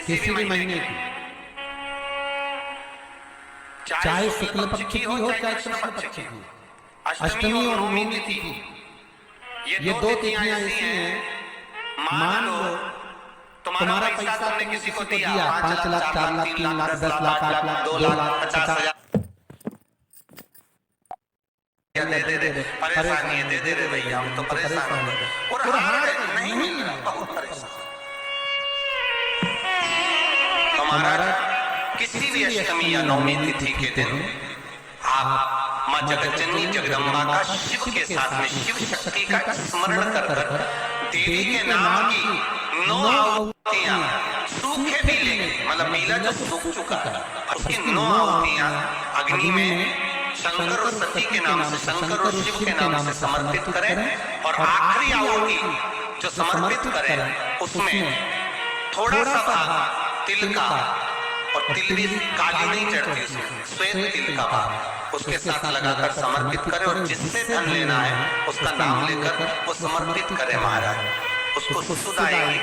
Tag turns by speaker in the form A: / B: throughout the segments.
A: किसी भी महीने की, चाहे शुक्ल पक्ष की हो चाहे कृष्ण पक्ष की, अष्टमी और नवमी तिथि, ये दो तिथियां ऐसी हैं, मान लो तुम्हारा पैसा तुमने किसी को दिया 5 लाख 4 लाख 3 लाख 10 लाख 8 लाख 2 लाख 50 हजार दे परेशानी है, दे दे भैया, हम तो परेशान हो गए और हार नहीं मिला, बहुत परेशान। तुम्हारा किसी भी अष्टमी या नवमी तिथि के दिन आप मां जगज्जननी जगदम्बा का शिव के साथ में शिव शक्ति का स्मरण कर कर देवी के नाम की 9 आहुतियां सूखे भी लेंगे, मतलब पीला जो सूख चुका है उसकी 9 आहुतियां अग्नि में शंकर और सती के नाम से, शंकर और शिव के नाम से समर्पित करें और आखिरी आहुति जो समर्पित करें उसमें थोड़ा सा भाग तिल का, और तिल भी काली नहीं चढ़ती उसमें, श्वेत तिल का भाग उसके साथ लगाकर समर्पित करें और जिससे धन लेना है उसका नाम लेकर वो समर्पित करें महाराज, उसको सुध आएगी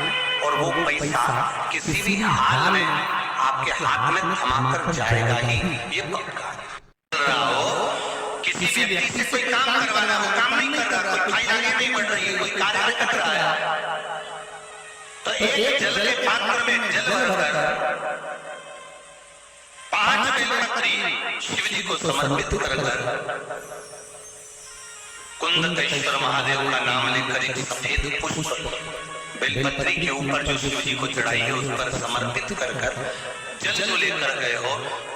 A: और वो पैसा किसी भी हाल में आपके हाथ में थमाकर जाएगा ही, ये पक्का। किसी भी व्यक्ति से कोई काम करवाना, वो काम नहीं कर रहा, कोई फाइल आगे नहीं बढ़ रही है, कोई कार्य नहीं कर रहा है, तो एक जल के पात्र में जल भरकर 5 बेलपत्री शिव जी को समर्पित कर कुंदकेश्वर महादेव का नाम लेकर एक सफेद पुष्प बेलपत्री के ऊपर जो शिव जी को चढ़ाई है उस पर समर्पित कर जल जो लेकर गए हो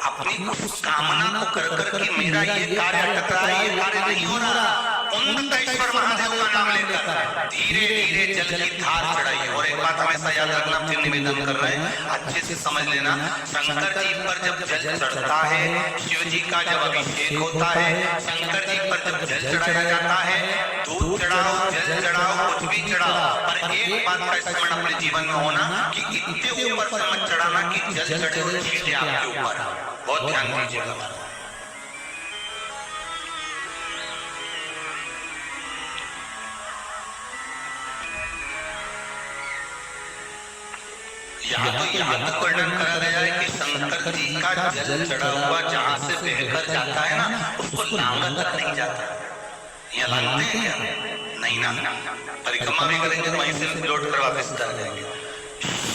A: अपनी उस कामना को कर कर कि मेरा ये कार्य अटक रहा है, ये कार्य नहीं हो रहा, कुंदकेश्वर महादेव का नाम लेकर धीरे धीरे जल की धार चढ़ाइए। और एक बात हमेशा याद रखना, फिर निवेदन कर रहे हैं, अच्छे से समझ लेना, शंकर जी पर जब जल चढ़ता है, शिव जी का जब अभिषेक होता है, शंकर जी पर जब जल चढ़ाया जाता है, दूध चढ़ाओ, जल चढ़ाओ, कुछ भी चढ़ाओ, पर एक बात का स्मरण अपने जीवन में होना कि इतने ऊपर से मत चढ़ाना कि जल चढ़े हुए चीजें आपके ऊपर, बहुत ध्यान दीजिएगा। यहाँ तो वर्णन करा गया है कि शंकर जी का जल चढ़ा हुआ जहाँ से बहकर जाता है ना उसको लांगा कर नहीं जाता, यहाँ लांगते हैं नहीं ना, परिक्रमा भी करेंगे तो वहीं से लौट कर वापस उतर जाएंगे।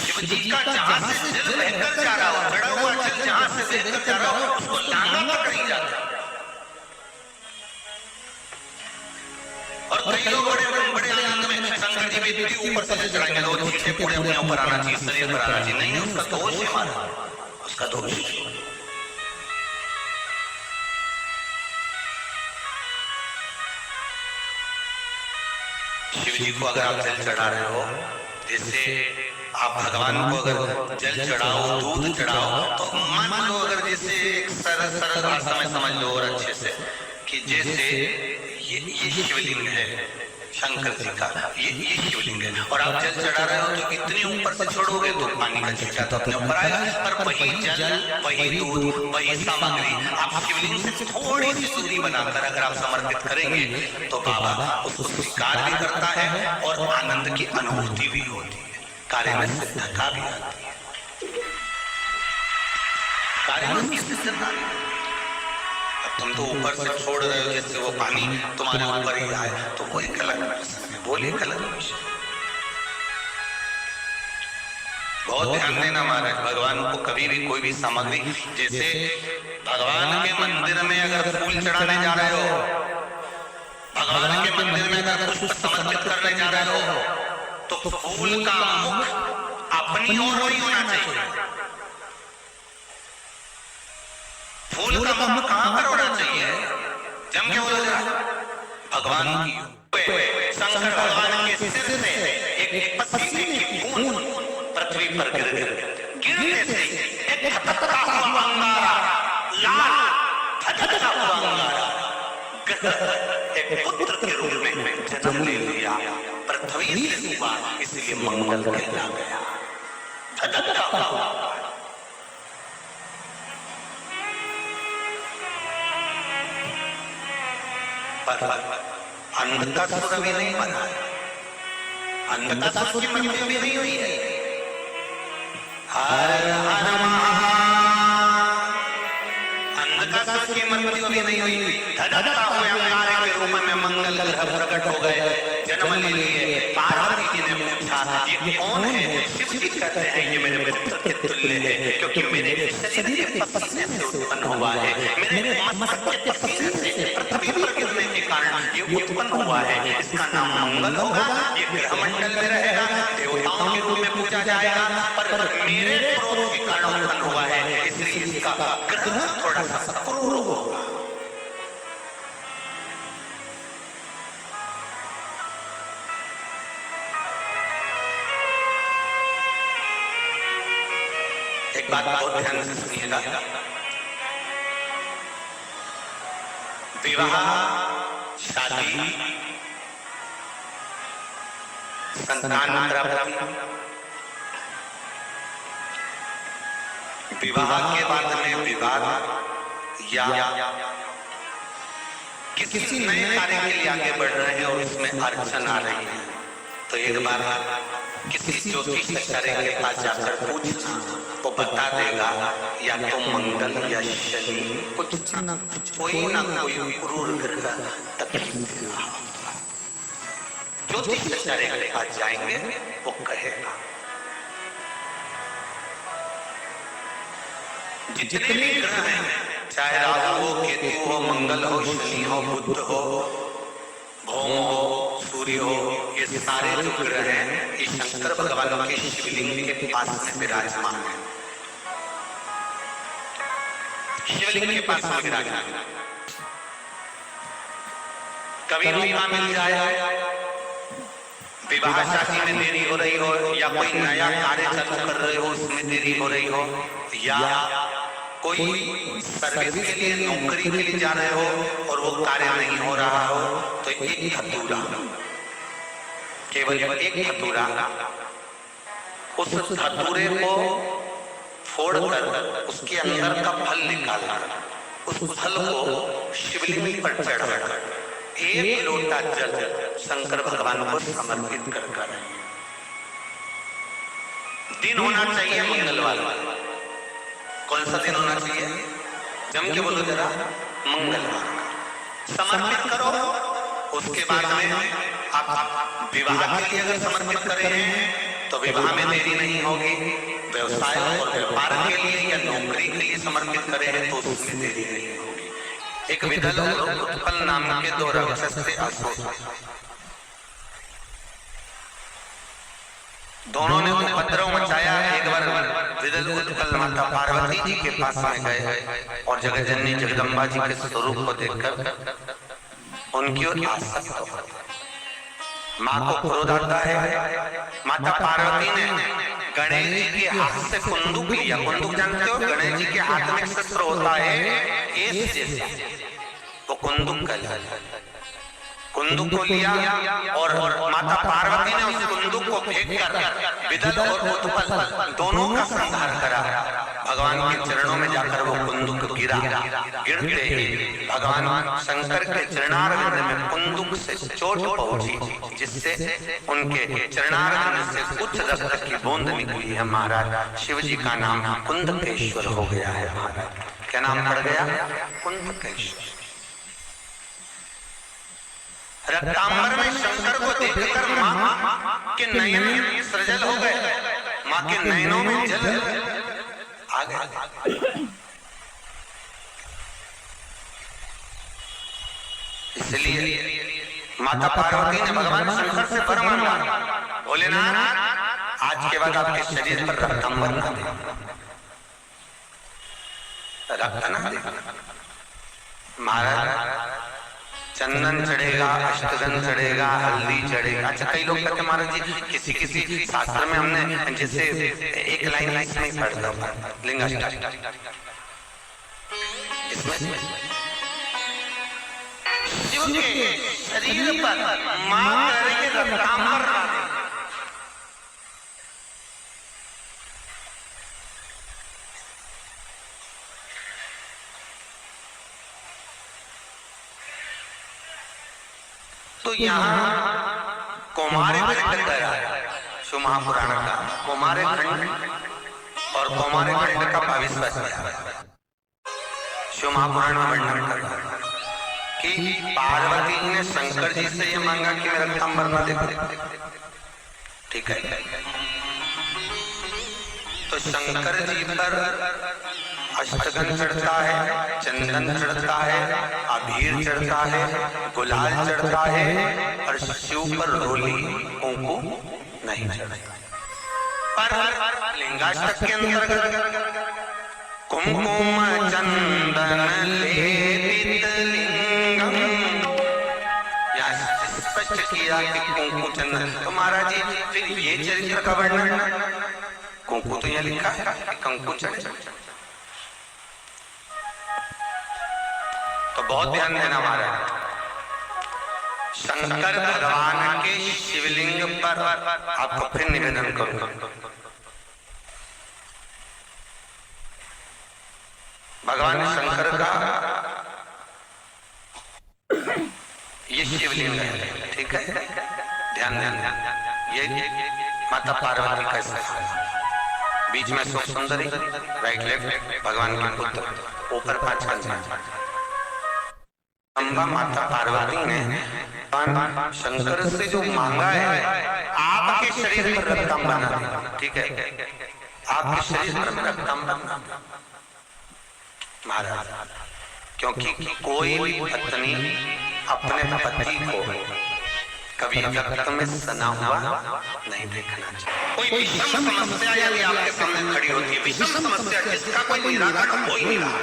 A: शिव जी का जहाँ से जल बहकर जा रहा हो, चढ़ा हुआ जल जहाँ से बहकर जा रहा हो उसको लांगा कर नहीं जाता। और कई लोग बड़े आनंद में शंकर जी भी ऊपर से चढ़ाएंगे, लोग छींटे पूरे अपने ऊपर आना चाहिए, शरीर पर आना चाहिए, नहीं उसका दोष है हमारा, उसका दोष। शिव जी को अगर आप जल चढ़ा रहे हो, जैसे आप भगवान को अगर जल चढ़ाओ, दूध चढ़ाओ, तो मान लो अगर जैसे एक सरल भाषा में समझ लो और अच्छे से कि जैसे ये शिवलिंग है शंकर जी का, ये शिवलिंग है और आप जल चढ़ा रहे हो तो इतनी ऊपर से छोड़ोगे तो पानी का छिटका तो अपने ऊपर आएगा, पर वही जल, वही दूध, वही सामग्री आप शिवलिंग से थोड़ी सी दूरी बनाकर अगर आप समर्पित करेंगे तो बाबा उसको स्वीकार भी करता है और आनंद की अनुभूति भी होती है, कार्य में सिद्धता भी आती है, कार्य में सिद्धता। तुम तो ऊपर से छोड़ रहे हो जैसे वो पानी तुम्हारे ऊपर ही आए तो कोई गलत नहीं, बोले गलत विषय। बहुत ध्यान देना महाराज, भगवान को कभी भी कोई भी सामग्री, जैसे भगवान के मंदिर में अगर फूल चढ़ाने जा रहे हो, भगवान के मंदिर में अगर पुष्प समर्पित करने जा रहे हो तो फूल का मुख अपनी ओर नहीं होना चाहिए, फूल का मुख कहां पर होना चाहिए, जम के बोला भगवान की, शंकर भगवान के सिर से एक पत्ती की बूंद पृथ्वी पर गिरने से एक धधकता हुआ अंगारा, लाल धधकता हुआ अंगारा एक पुत्र के रूप में जन्म ले लिया, पृथ्वी से हुआ, इसलिए मंगल कहला गया, धधकता हुआ। अंधकासुर भी नहीं बना, अंधकासुर की मृत्यु भी नहीं हुई है। धधकता हुए अंगारे के रूप में मंगल ग्रह प्रकट हो गए, जन्म ले लिए। पार्वती जी ने पूछा ये कौन है? शिव जी कहते हैं ये मेरे पुत्र के तुल्य है, क्योंकि मेरे शरीर के पसीने से उत्पन्न हुआ है, मेरे मस्तक के पसीने से पृथ्वी पर गिरने के कारण ये उत्पन्न हुआ है। इसका नाम मंगल होगा, ये ग्रह मंडल में रहेगा, देवताओं के रूप में पूजा जाएगा, पर मेरे क्रोध के कारण उत्पन्न हुआ है, इसलिए इसका ग्रह थोड़ा सा क्रूर होगा। एक बात बहुत ध्यान से सुनिएगा, विवाह, शादी, संतान प्राप्ति, विवाह के बाद में विवाद या किसी नए कार्य के लिए आगे बढ़ रहे हैं और उसमें अड़चन आ रही है, तो एक बार किसी ज्योतिषाचार्य के पास जाकर पूछना, वो बता देगा या तो मंगल या शनि कुछ ना कोई क्रूर ग्रह तकलीफ देगा। ज्योतिषाचार्य के पास जाएंगे, वो कहेगा। जितने भी ग्रह हैं, चाहे राहु हो, केतु हो, मंगल हो, शनि हो, बुध हो, भौम हो, सूर्य हो, ये सारे जो ग्रह हैं, ये शंकर भगवान के शिवलिंग के पास में विराजमान है। शिवलिंग के पास में विराजमान है। कभी मौका मिल जाए, विवाह शादी में देरी हो रही हो, या कोई नया कार्य चालू कर रहे हो उसमें देरी हो रही हो, या कोई सर्विस के लिए, नौकरी के लिए जा रहे हो और वो कार्य नहीं हो रहा हो, तो एक धतूरा, केवल एक धतूरा, उस धतूरे को फोड़कर उसके अंदर का फल निकालकर उस फल को शिवलिंग पर चढ़ाकर एक लोटा जल शंकर भगवान को समर्पित कर दिन होना चाहिए मंगलवार। कौन सा दिन होना चाहिए? जम के बोलो जरा, मंगलवार का समर्पित करो। उसके बाद में आप विवाह के लिए अगर समर्पित कर रहे हैं तो विवाह में देरी नहीं होगी। व्यवसाय और व्यापार के लिए या नौकरी के लिए समर्पित करें तो उसमें देरी नहीं होगी। एक विदल और उत्पल नाम के दो राक्षस थे, अशोक। दोनों ने उपद्रव मचाया। एक बार विदल उत्पल माता पार्वती जी के पास में गए और जगत जननी जगदम्बा जी के स्वरूप को देखकर उनकी ओर आसक्त हो गए। माँ को क्रोध आता है। माता पार्वती ने गणेश जी के हाथ से कुंदुक लिया। कुंदुक जानते हो, गणेश जी के हाथ में शस्त्र होता है एस जैसा, वो कुंदुक कहलाता है। कुंदुक को लिया और माता पार्वती ने उस कुंदुक को फेंककर विदल और उत्पल दोनों का संहार करा। भगवान के चरणों में जाकर वो कुंदुक गिरा। गिरते ही भगवान शंकर के चरणारविंद में कुंदुक से चोट पहुंची, जिससे उनके चरणारविंद से कुछ रक्त की बूंद निकली है। महाराज शिव जी का नाम कुंदकेश्वर हो गया है। महाराज क्या नाम पड़ गया? कुंदकेश्वर। रक्तांबर में शंकर को देखकर माँ के नयन सजल हो गए। माँ के नयनों में जल आ गया। इसलिए माता पार्वती ने भगवान शंकर से वर मांगा, भोलेनाथ आज के बाद आपके शरीर पर रक्तांबर ना दे, रक्त ना दे। महाराज चंदन चढ़ेगा, अष्टगंध चढ़ेगा, हल्दी चढ़ेगा। अच्छा, कई लोग कहते महाराज जी किसी किसी शास्त्र में हमने जैसे एक लाइन इसमें पढ़ लो लिंगाष्टक, इसमें शिव के शरीर पर मां करके रक्तांबर ना दे। तो यहाँ कौमार खंड शिव महापुराण का कौमार खंड और कौमार खंड का भविष्य शिव महापुराण में वर्णन कर कि कि पार्वती ने शंकर जी से ये मांगा कि मेरा रक्तांबर ना देखो। ठीक है, तो शंकर जी पर अष्टगंध चढ़ता है, चंदन चढ़ता है, अबीर चढ़ता है, गुलाल चढ़ता है, और शिव पर रोली कुंकू नहीं चढ़ता। पर लिंगाष्टक के अंतर्गत कुमकुम चंदन लेपित लिंगम, यहाँ स्पष्ट किया कि कुंकु चंदन। तो महाराज जी फिर ये चरित्र का वर्णन, कुंकु तो यहाँ लिखा है कि कंकु चढ़े, तो बहुत ध्यान देना महाराज। शंकर भगवान के शिवलिंग पर आपको फिर निवेदन करूंगा, भगवान शंकर का ये शिवलिंग है। ठीक है, ध्यान ध्यान। ये माता पार्वती का स्थान, बीच में सुंदरी, राइट लेफ्ट भगवान के पुत्र, ऊपर 5 कन्या। अम्बा माता पार्वती ने शंकर से जो मांगा है, आपके शरीर पर रक्तांबर बना। ठीक है, आपके शरीर पर रक्तांबर महाराज, क्योंकि कोई भी पत्नी अपने पति को कभी रक्त में सना हुआ नहीं देखना चाहिए। कोई विषम समस्या यदि आपके सामने खड़ी होती है, विषम समस्या जिसका कोई निराकरण हो ही नहीं रहा,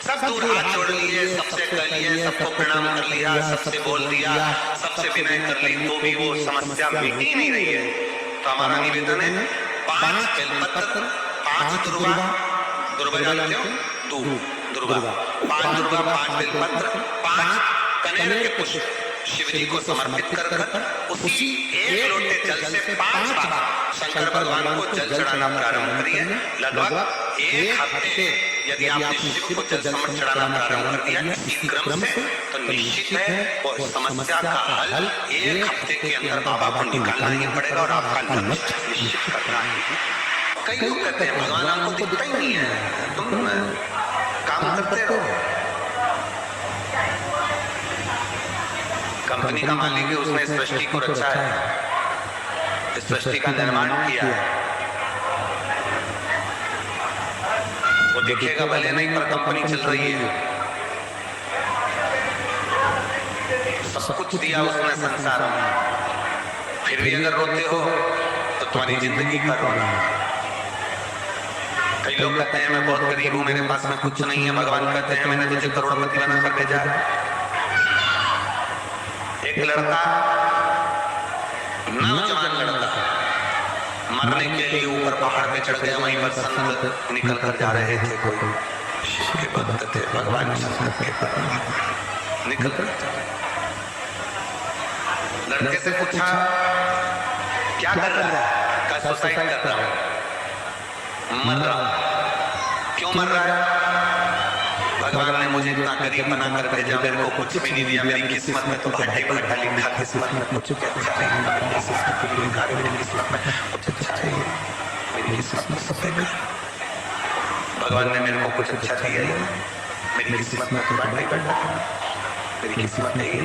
A: सब दूर हाथ जोड़ लिए, सबसे कर लिए, सबको प्रणाम कर लिया, सबसे बोल दिया, सबसे विनय कर ली, तो भी वो समस्या मिट ही नहीं रही है। तो हमारा निवेदन है 5 बेलपत्र, 5 दुर्वा, दुर्वा जानते हो, दुर्वा, 5 दुर्वा, 5 बेलपत्र, 5 कनेर के पुष्प शिव जी को समर्पित कर उसी एक लोटे जल से 5 बार शंकर भगवान को जल चढ़ाना प्रारंभ करिए। लगभग 1 हफ्ते यदि आपने शिव को जल चढ़ाना प्रारंभ कर दिया इसी क्रम से, तो निश्चित है वो समस्या का हल 1 हफ्ते के अंदर बाबा को निकालना ही पड़ेगा और आपका लक्ष्य निश्चित करना है। कई लोग कहते हैं भगवान आपको दिखता ही नहीं है, तुम काम करते रहो। कंपनी का मालिक है, उसने सृष्टि को रचा है, सृष्टि का निर्माण किया है, वो दिखेगा भले नहीं पर कंपनी चल रही है। सब कुछ दिया उसने संसार में, फिर भी अगर रोते हो तो तुम्हारी जिंदगी का रोना। कई लोग कहते हैं मैं बहुत गरीब हूं, मेरे पास में कुछ नहीं है, भगवान कहते हैं मैंने तुझे करोड़पति बना कर भेजा है। एक लड़का, नौजवान लड़का मरने के लिए ऊपर पहाड़ पे चढ़ गया, वहीं पर संत निकल कर जा रहे थे, कोई शिव के भक्त थे, भगवान शंकर के भक्त निकल कर लड़के से पूछा क्या कर रहा है? क्या सुसाइड कर रहा है, मर रहा है। क्यों मर रहा है? भगवान ने मुझे इतना गरीब बना कर भेजा, मेरे को कुछ भी नहीं दिया, मेरी किस्मत में तो घाटे घाटा लिखा, किस्मत में कुछ अच्छा नहीं, मेरी किस्मत में कुछ अच्छा है, मेरी किस्मत में सब बेकार। भगवान ने मेरे को कुछ अच्छा दिया ही, मेरी किस्मत में तो घाटे घाटा, मेरी किस्मत नहीं है,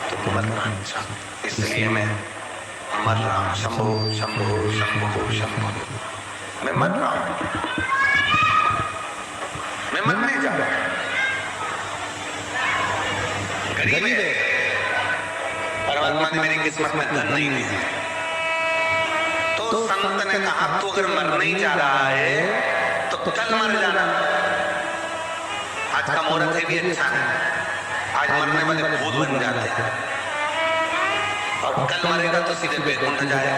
A: तो मरना अच्छा, इसलिए मैं मर रहा हूँ। शंभो शंभो शंभो शंभो, मैं मर रहा हूँ, मैं मरने जा रहा हूं। गरीब है, परमात्मा ने मेरी किस्मत में धन नहीं दिया। तो संत ने कहा तू अगर मरने ही जा रहा है तो कल मर जाना। आज का मुहूर्त भी अच्छा है, आज मरने वाले भूत बन जाते हैं और कल मरेगा तो सीधे बैकुंठ जाएगा।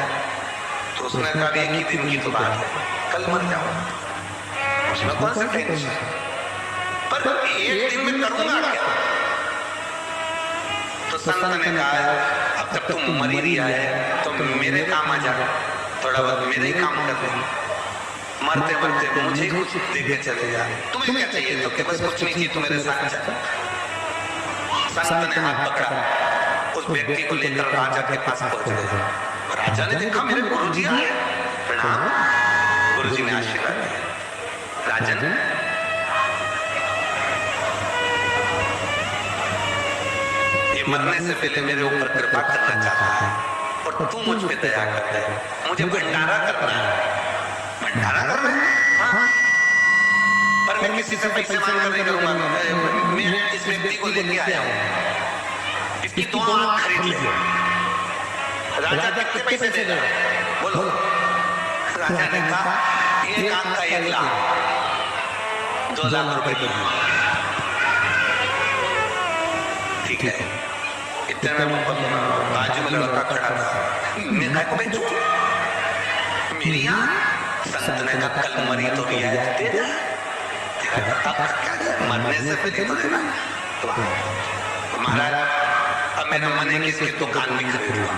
A: तो उसने कहा एक ही दिन की तो बात है, कल मर जाओ, उसमें कौन सा टेंशन, पर एक दिन में करूंगा क्या? तो संत ने कहा अब तक तुम मर ही दिया है तो मेरे काम आ जा, थोड़ा बहुत मेरे ही काम कर दे, मरते मरते मुझे कुछ देके चले जा। तुम्हें क्या चाहिए? तो बस कुछ नहीं चाहिए, तुम मेरे साथ चल। संत ने हाथ पकड़ा, उस व्यक्ति को लेकर राजा के पास पहुंच गए। राजा ने देखा मेरे गुरुजी आए, प्रणाम। गुरुजी ने आशीर्वाद दिया। राजन मरने से पहले मेरे ऊपर कृपा करना चाहता है और तू मुझ पे दया करता है। मुझे भंडारा करना है, भंडारा करना है। हाँ। पर मैं किसी से पैसे मांग कर नहीं करूंगा। मैं इस व्यक्ति को लेके आया हूँ, इसकी दोनों आंख खरीद ले। राजा कितने पैसे देगा? बोलो। राजा ने कहा एक आंख का 1 लाख, 2 लाख रुपए की। ठीक है, इतने में बाजू में लड़का खड़ा था। मैं काय को बेचूं? मेरी आंख संत ने कहा कल मरी तो रियायत दे दे। मरने से पहले तो देना। महाराज अब मैंने मने की इसकी दुकान में खरीदूंगा।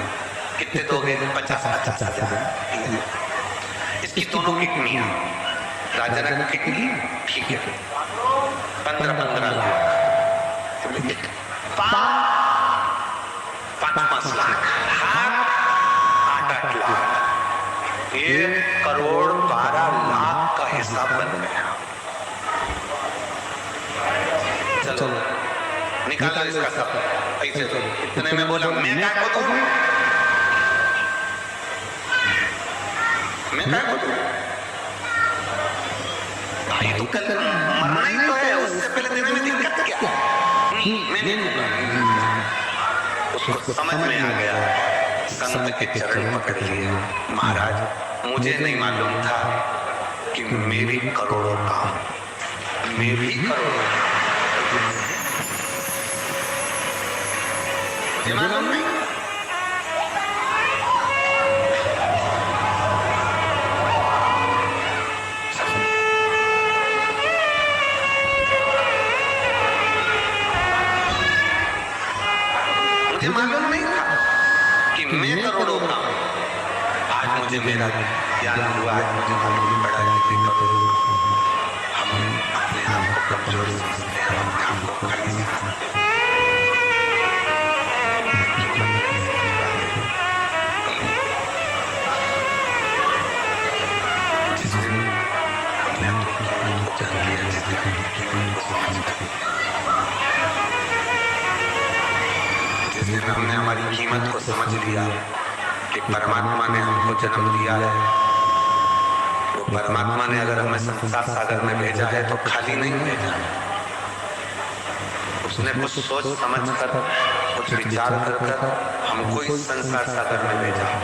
A: कितने दोगे? 50,000 इसकी दोनों किडनी। राजा ने कहा किडनी ठीक है, 15-15 लाख, 5-5 लाख, 8-8 लाख, 1 करोड़ 12 लाख का हिसाब बन गया। चलो निकालो इसका सब पैसे। इतने में बोला मैं क्या को दूं? मैं क्या को दूं? भाई तो कल मरना ही तो है, उससे पहले देने में दिक्कत क्या? उसको समझ में आ गया, संत के चरण पकड़ लिए। महाराज मुझे नहीं मालूम था कि मैं भी करोड़ों का हूं, मैं भी करोड़ों का। मुझे मालूम नहीं। मुझे मालूम नहीं था कि मैं करोड़ों का हूं। आज मुझे मेरा ज्ञान हुआ, आज मुझे मालूम पड़ा कि हम अपने आप को कमजोर समझते हैं, अपने आप को खाली समझते हैं। हमने हमारी कीमत को समझ लिया कि परमात्मा ने हमको जन्म दिया है। वो परमात्मा ने अगर हमें संसार सागर में भेजा है तो खाली नहीं भेजा है। उसने कुछ सोच समझ कर, कुछ विचार कर हमको इस संसार सागर में भेजा है।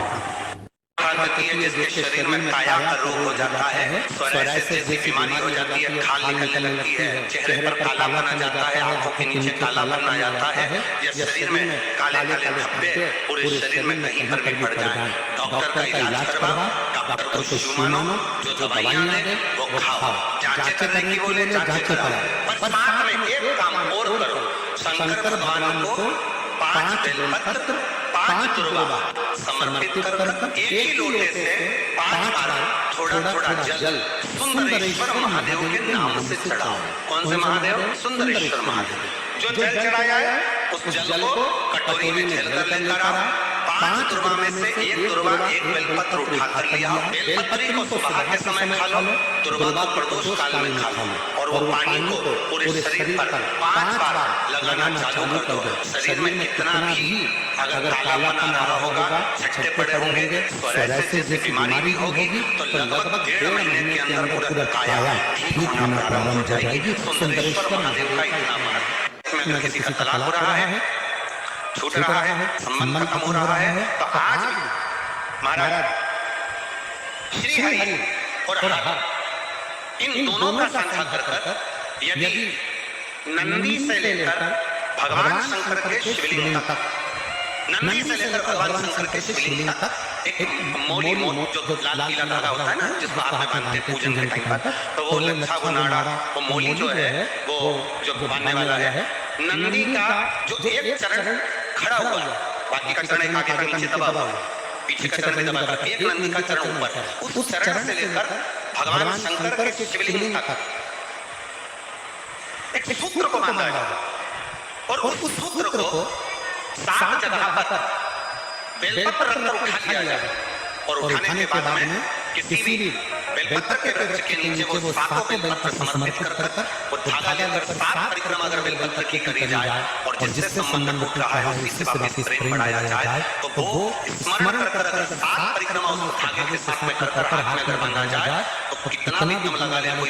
A: जिसके शरीर में काया का रोग हो जाता है, सोरायसिस जैसी बीमारी हो जाती है, खाल निकलने लगती है, चेहरे पर काला बना जाता है, आंखों के नीचे काला बना जाता है, या शरीर में काले काले धब्बे पूरे शरीर में कहीं पर भी पड़ जाए, डॉक्टर का इलाज करवाओ, डॉक्टर को शुभ मानो, जो दवाइयां दे वो खाओ, जांचें करने की बोले जांचें कराओ, पर साथ में एक काम और करो, शंकर भगवान को 5 बेलपत्र 5 दुर्वा समर्पित कर एक ही लोटे से 5 बार थोड़ा थोड़ा जल सुंदरेश्वर महादेव के नाम से चढ़ाओ। कौन से महादेव? सुंदरेश्वर महादेव। जो जल चढ़ाया है उस जल को कटोरी में झेल कर लेकर आओ। 5 दुर्वा में से एक दुर्वा एक बेलपत्र उठा कर लिया। बेलपत्री को सुबह के समय खा लो, दुर्वा को प्रदोष काल में खा लो, और वो पानी को पूरे शरीर पर 5 बार लगाना चालू कर दो। शरीर में कितना भी अगर कालापन आ रहा होगा, छट्टे पड़े होंगे, सोरायसिस जैसी बीमारी भी होगी, तो लगभग 1.5 महीने के अंदर पूरा काया ठीक होना प्रारंभ हो जाएगी। सुंदरेश्वर महादेव का इतना महत्व। में किसी का तलाक हो रहा है, छूट रहा है, संबंध खत्म हो रहा है, तो आज महाराज श्री हरि और हर इन दोनों का संख्या कर यदि नंदी से लेकर भगवान शंकर के शिवलिंग तक, नंदी से लेकर भगवान शंकर के शिवलिंग तक एक मौली जो लाल किला लगा होता है ना, जिसको हाथ में बांधते पूजन के टाइम पर, तो वो लच्छा वो नाड़ा वो मौली जो है वो जो बांधने वाला है, नंदी का जो एक चरण खड़ा हुआ है, बाकी का चरण एक आगे का नीचे दबा हुआ है, पीछे का चरण भी दबा हुआ है, एक नंदी का चरण ऊपर, उस चरण से लेकर भगवान शंकर के शिवलिंग तक एक सूत्र को बांधा जाता और उस सूत्र को 7 जगह पर बेलपत्र रखकर उठा लिया जाए, और उठाने के बाद में किसी भी बेलपत्र के वृक्ष के नीचे वो सातों बेलपत्र समर्पित कर वो धागा लेकर 7 परिक्रमा अगर बेलपत्र की करी जाए और जिससे संबंध टूट रहा है उसी से वापस प्रेम बढ़ाया जाए तो वो स्मरण कर अगर 7 परिक्रमा उस धागे के साथ में कर हाथ में अगर बांधा जाए तो कितना भी दम लगा ले